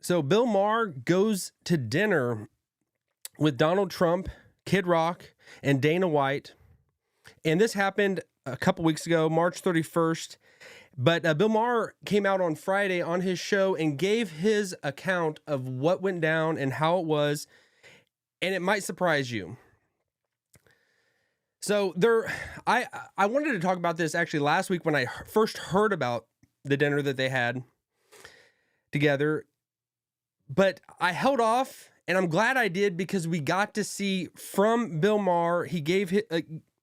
So Bill Maher goes to dinner with Donald Trump, Kid Rock, and Dana White. And this happened a couple weeks ago, March 31st. But Bill Maher came out on Friday on his show and gave his account of what went down and how it was. And it might surprise you. So I wanted to talk about this actually last week when I first heard about the dinner that they had together. But I held off, and I'm glad I did, because we got to see from Bill Maher. He gave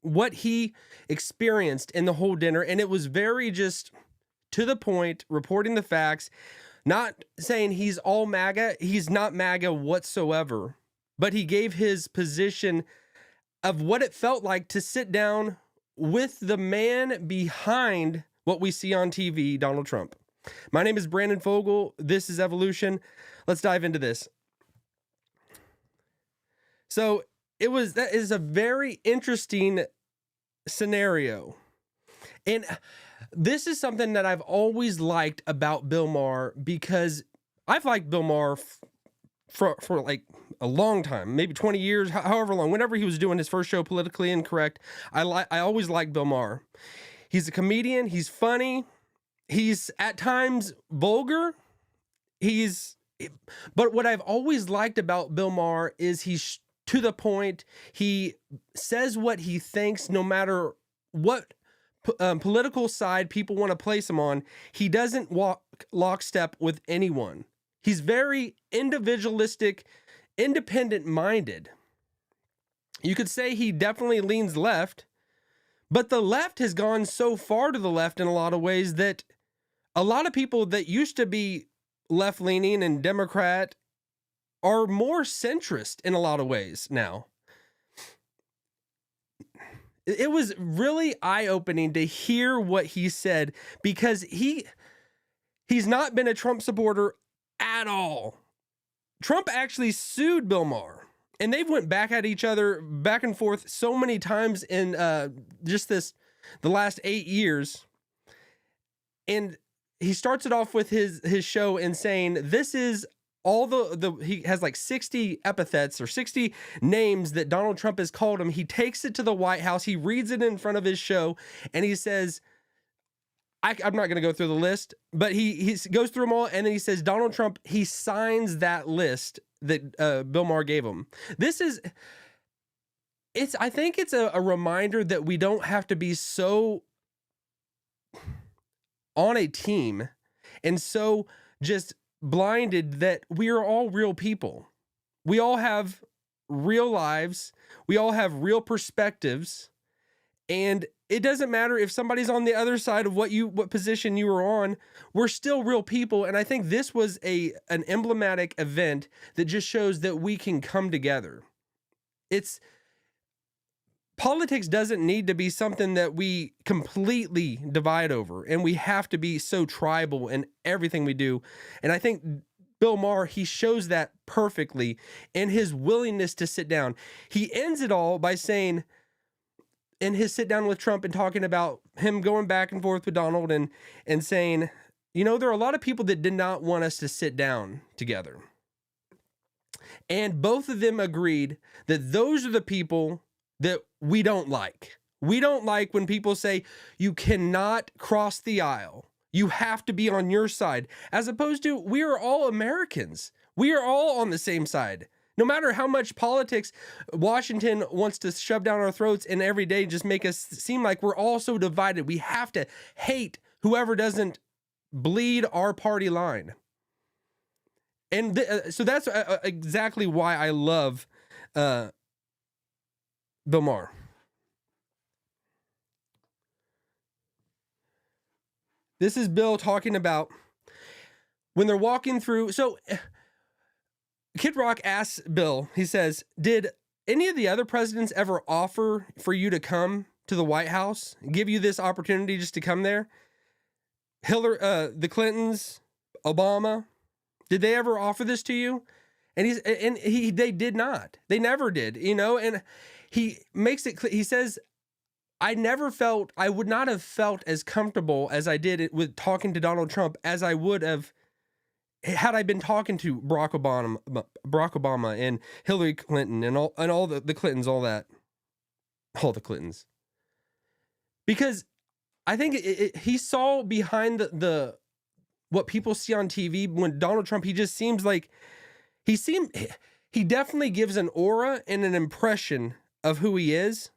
what he experienced in the whole dinner, and it was very just to the point, reporting the facts, not saying he's all MAGA. He's not MAGA whatsoever, but he gave his position of what it felt like to sit down with the man behind what we see on TV, Donald Trump. My name is Brandon Fogel. This is Evolution. Let's dive into this. So that is a very interesting scenario. And this is something that I've always liked about Bill Maher, because I've liked Bill Maher for like a long time, maybe 20 years, however long, whenever he was doing his first show, Politically Incorrect. I always liked Bill Maher. He's a comedian. He's funny. He's at times vulgar. But what I've always liked about Bill Maher is he's to the point. He says what he thinks, no matter what political side people want to place him on. He doesn't walk lockstep with anyone. He's very individualistic, independent-minded. You could say he definitely leans left, but the left has gone so far to the left in a lot of ways that a lot of people that used to be left-leaning and Democrat are more centrist in a lot of ways now. It was really eye-opening to hear what he said, because he's not been a Trump supporter at all. Trump actually sued Bill Maher, and they've went back at each other, back and forth so many times in the last 8 years. And he starts it off with his show and saying, this is all he has like 60 epithets or 60 names that Donald Trump has called him. He takes it to the White House. He reads it in front of his show, and he says, I'm not going to go through the list, but he goes through them all, and then he says, Donald Trump, he signs that list that Bill Maher gave him. I think it's a reminder that we don't have to be so on a team and so just blinded that we are all real people. We all have real lives. We all have real perspectives, and it doesn't matter if somebody's on the other side of what position you were on. We're still real people. And I think this was an emblematic event that just shows that we can come together. Politics doesn't need to be something that we completely divide over, and we have to be so tribal in everything we do. And I think Bill Maher, he shows that perfectly in his willingness to sit down. He ends it all by saying, in his sit down with Trump and talking about him going back and forth with Donald and saying, there are a lot of people that did not want us to sit down together. And both of them agreed that those are the people that we don't like. We don't like when people say you cannot cross the aisle. You have to be on your side, as opposed to we are all Americans. We are all on the same side. No matter how much politics Washington wants to shove down our throats and every day just make us seem like we're all so divided, we have to hate whoever doesn't bleed our party line. And so that's exactly why I love Bill Maher. This is Bill talking about when they're walking through. So Kid Rock asks Bill, he says, did any of the other presidents ever offer for you to come to the White House, give you this opportunity just to come there? The Clintons, Obama, did they ever offer this to you? And they did not. They never did, and he makes it clear. He says, I would not have felt as comfortable as I did with talking to Donald Trump as I would have had I been talking to Barack Obama and Hillary Clinton and all the Clintons, all the Clintons, because I think he saw behind the what people see on TV when Donald Trump, he just seems like he definitely gives an aura and an impression of who he is.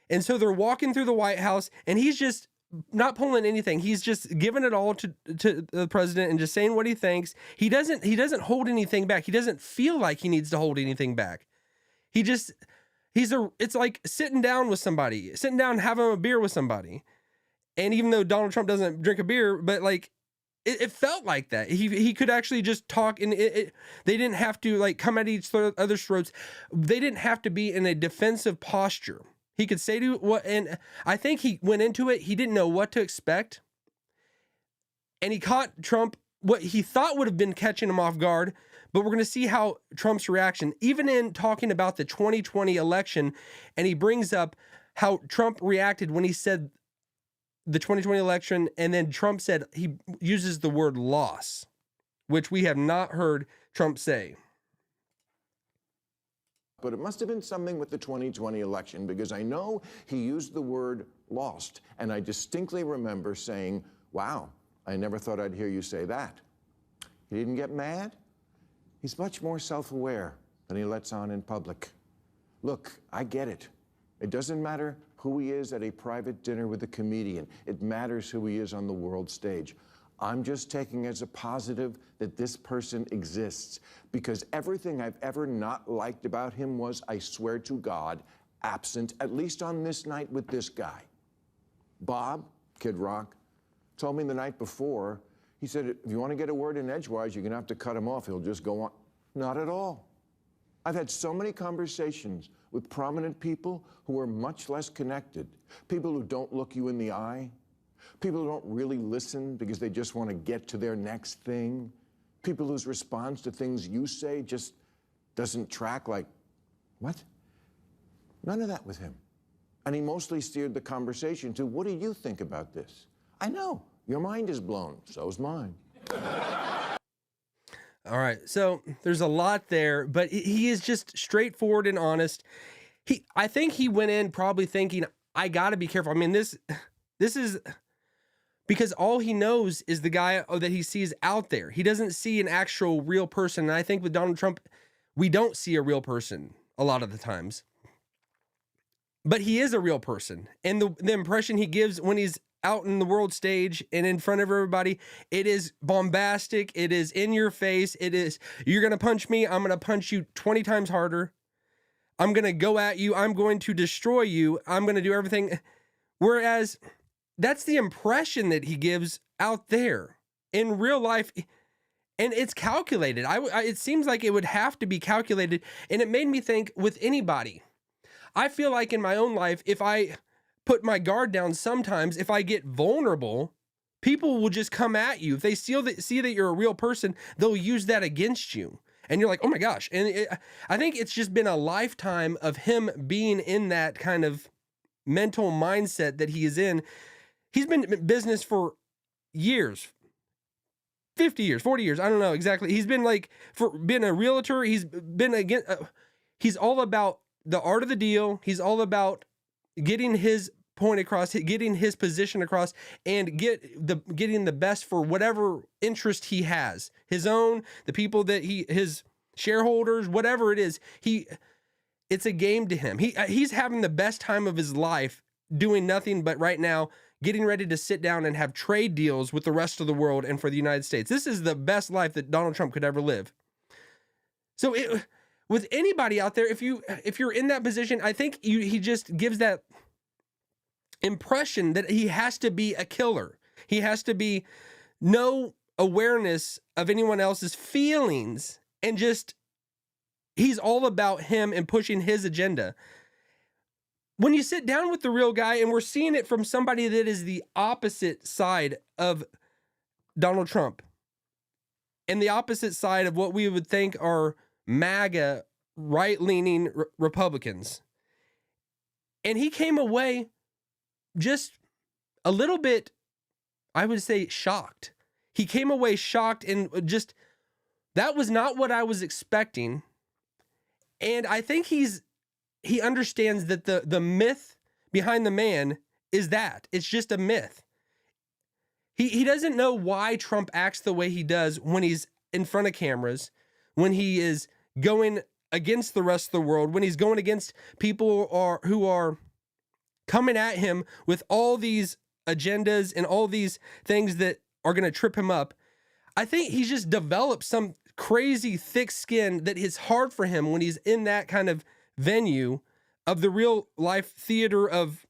And so they're walking through the White House and he's just not pulling anything. He's just giving it all to the president and just saying what he thinks. He doesn't hold anything back. He doesn't feel like he needs to hold anything back. It's like sitting down with somebody, sitting down, having a beer with somebody. And even though Donald Trump doesn't drink a beer, but like, it felt like that. He could actually just talk, and they didn't have to like come at each other's throats. They didn't have to be in a defensive posture. He could say to what, and I think he went into it. He didn't know what to expect, and he caught Trump what he thought would have been catching him off guard. But we're going to see how Trump's reaction, even in talking about the 2020 election, and he brings up how Trump reacted when he said the 2020 election, and then Trump said he uses the word loss, which we have not heard Trump say. But it must have been something with the 2020 election, because I know he used the word lost, and I distinctly remember saying, wow, I never thought I'd hear you say that. He didn't get mad. He's much more self-aware than he lets on in public. Look, I get it. It doesn't matter who he is at a private dinner with a comedian. It matters who he is on the world stage. I'm just taking as a positive that this person exists, because everything I've ever not liked about him was, I swear to God, absent, at least on this night with this guy. Bob, Kid Rock, told me the night before, he said, if you want to get a word in edgewise, you're going to have to cut him off. He'll just go on. Not at all. I've had so many conversations with prominent people who are much less connected, people who don't look you in the eye, people who don't really listen because they just want to get to their next thing, people whose response to things you say just doesn't track, like, what? None of that with him. And he mostly steered the conversation to, what do you think about this? I know, your mind is blown, so's mine. All right, so there's a lot there, but he is just straightforward and honest. I think he went in probably thinking, I got to be careful. I mean, this is because all he knows is the guy that he sees out there. He doesn't see an actual real person. And I think with Donald Trump, we don't see a real person a lot of the times. But he is a real person. And the impression he gives when he's out in the world stage and in front of everybody, it is bombastic. It is in your face. It is, you're going to punch me. I'm going to punch you 20 times harder. I'm going to go at you. I'm going to destroy you. I'm going to do everything. Whereas that's the impression that he gives out there in real life. And it's calculated. It seems like it would have to be calculated. And it made me think with anybody. I feel like in my own life, if I put my guard down sometimes, if I get vulnerable, people will just come at you. If they see that you're a real person, they'll use that against you. And you're like, oh my gosh. And I think it's just been a lifetime of him being in that kind of mental mindset that he is in. He's been in business for years, 50 years, 40 years. I don't know exactly. He's been like, for being a realtor, he's been again. He's all about the art of the deal. He's all about getting his point across, getting his position across, and getting the best for whatever interest he has, his own, the people that his shareholders, whatever it is. It's a game to him. He's having the best time of his life doing nothing but right now getting ready to sit down and have trade deals with the rest of the world and for the United States. This is the best life that Donald Trump could ever live. So with anybody out there, if you're in that position, I think he just gives that impression that he has to be a killer. He has to be no awareness of anyone else's feelings, and just he's all about him and pushing his agenda. When you sit down with the real guy, and we're seeing it from somebody that is the opposite side of Donald Trump and the opposite side of what we would think are MAGA right-leaning Republicans. And he came away just a little bit, I would say, shocked. He came away shocked and just That was not what I was expecting. And I think he understands that the myth behind the man is that it's just a myth. He doesn't know why Trump acts the way he does when he's in front of cameras, when he is going against the rest of the world, when he's going against people who are coming at him with all these agendas and all these things that are going to trip him up. I think he's just developed some crazy thick skin that is hard for him when he's in that kind of venue of the real life theater of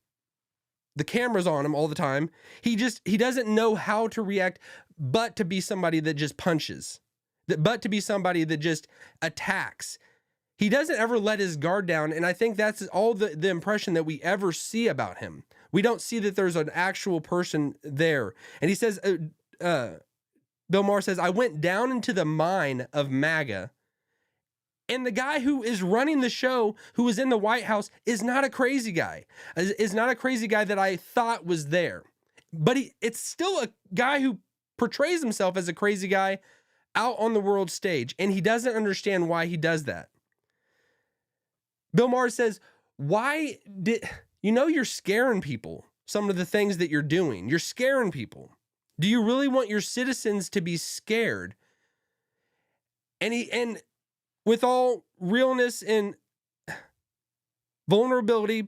the cameras on him all the time. He doesn't know how to react, but to be somebody that just punches, but to be somebody that just attacks. He doesn't ever let his guard down. And I think that's all the impression that we ever see about him. We don't see that there's an actual person there. And he says, Bill Maher says, I went down into the mine of MAGA. And the guy who is running the show, who is in the White House, is not a crazy guy. Is not a crazy guy that I thought was there. But it's still a guy who portrays himself as a crazy guy out on the world stage. And he doesn't understand why he does that. Bill Maher says, you're scaring people. Some of the things that you're doing, you're scaring people. Do you really want your citizens to be scared? And with all realness and vulnerability,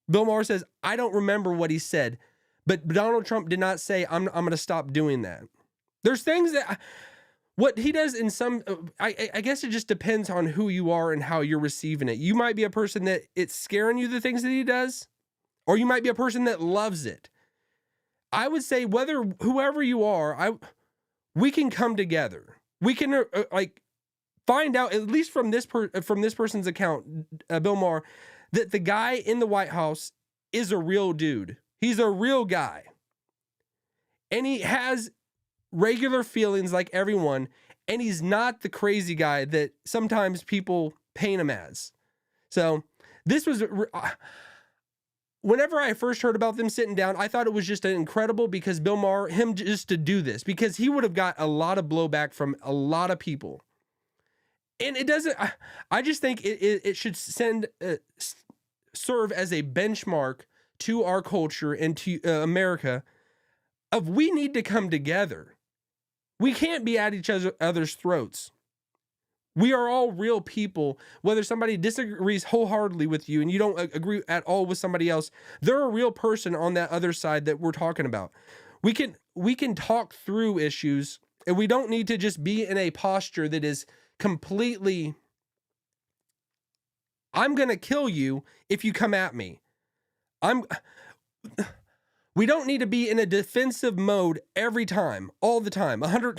Bill Maher says, I don't remember what he said, but Donald Trump did not say, I'm going to stop doing that. There's things that what he does in some, I guess it just depends on who you are and how you're receiving it. You might be a person that it's scaring you, the things that he does, or you might be a person that loves it. I would say whoever you are, we can come together. We can find out, at least from this person's account, Bill Maher, that the guy in the White House is a real dude. He's a real guy. And he has regular feelings like everyone, and he's not the crazy guy that sometimes people paint him as. So this was, whenever I first heard about them sitting down, I thought it was just incredible because Bill Maher, him just to do this, because he would have got a lot of blowback from a lot of people. And it doesn't, I just think it should serve as a benchmark to our culture and to America of we need to come together. We can't be at each other's throats. We are all real people. Whether somebody disagrees wholeheartedly with you and you don't agree at all with somebody else, they're a real person on that other side that we're talking about. We can talk through issues, and we don't need to just be in a posture that is completely, I'm going to kill you if you come at me. We don't need to be in a defensive mode every time, all the time, 100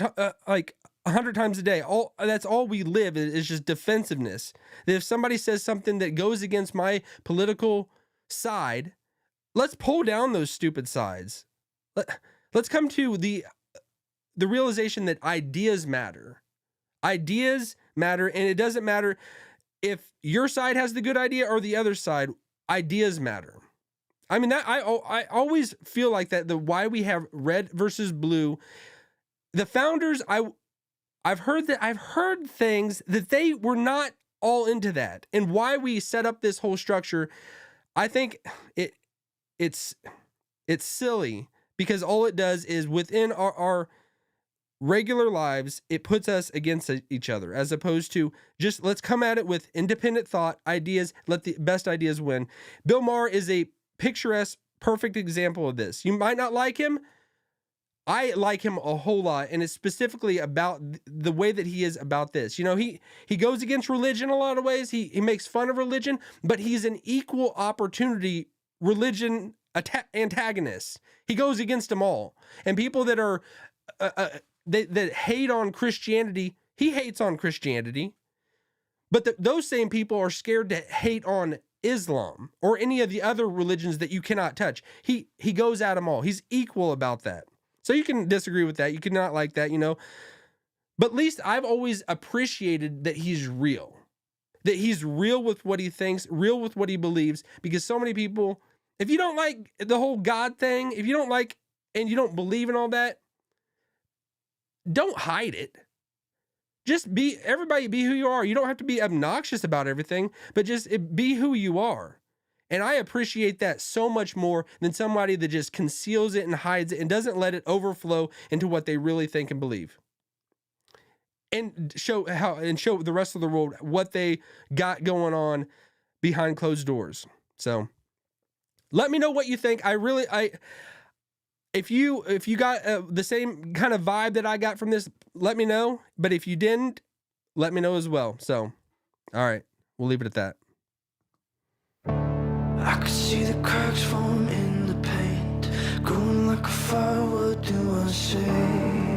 times a day. That's all we live is just defensiveness. That if somebody says something that goes against my political side, let's pull down those stupid sides. Let's come to the realization that ideas matter. Ideas matter, and it doesn't matter if your side has the good idea or the other side. Ideas matter. I mean, that I always feel like that. The why we have red versus blue. The founders, I've heard things that they were not all into that, and why we set up this whole structure. I think it's silly because all it does is within our regular lives, it puts us against each other, as opposed to just let's come at it with independent thought, ideas, let the best ideas win. Bill Maher is a picturesque, perfect example of this. You might not like him. I like him a whole lot, and it's specifically about the way that he is about this. You know, he goes against religion a lot of ways. He makes fun of religion, but he's an equal opportunity religion antagonist. He goes against them all. And people that are that hate on Christianity, he hates on Christianity. But those same people are scared to hate on Islam or any of the other religions that you cannot touch. He goes at them all. He's equal about that. So you can disagree with that. You can not like that, you know. But at least I've always appreciated that he's real. That he's real with what he thinks, real with what he believes. Because so many people, if you don't like the whole God thing, if you don't like and you don't believe in all that, don't hide it. Just everybody be who you are. You don't have to be obnoxious about everything, but just be who you are. And I appreciate that so much more than somebody that just conceals it and hides it and doesn't let it overflow into what they really think and believe. And show the rest of the world what they got going on behind closed doors. So let me know what you think. If you got the same kind of vibe that I got from this, let me know. But if you didn't, let me know as well. So, all right, we'll leave it at that. I could see the cracks form in the paint, growing like a fire. What do I say?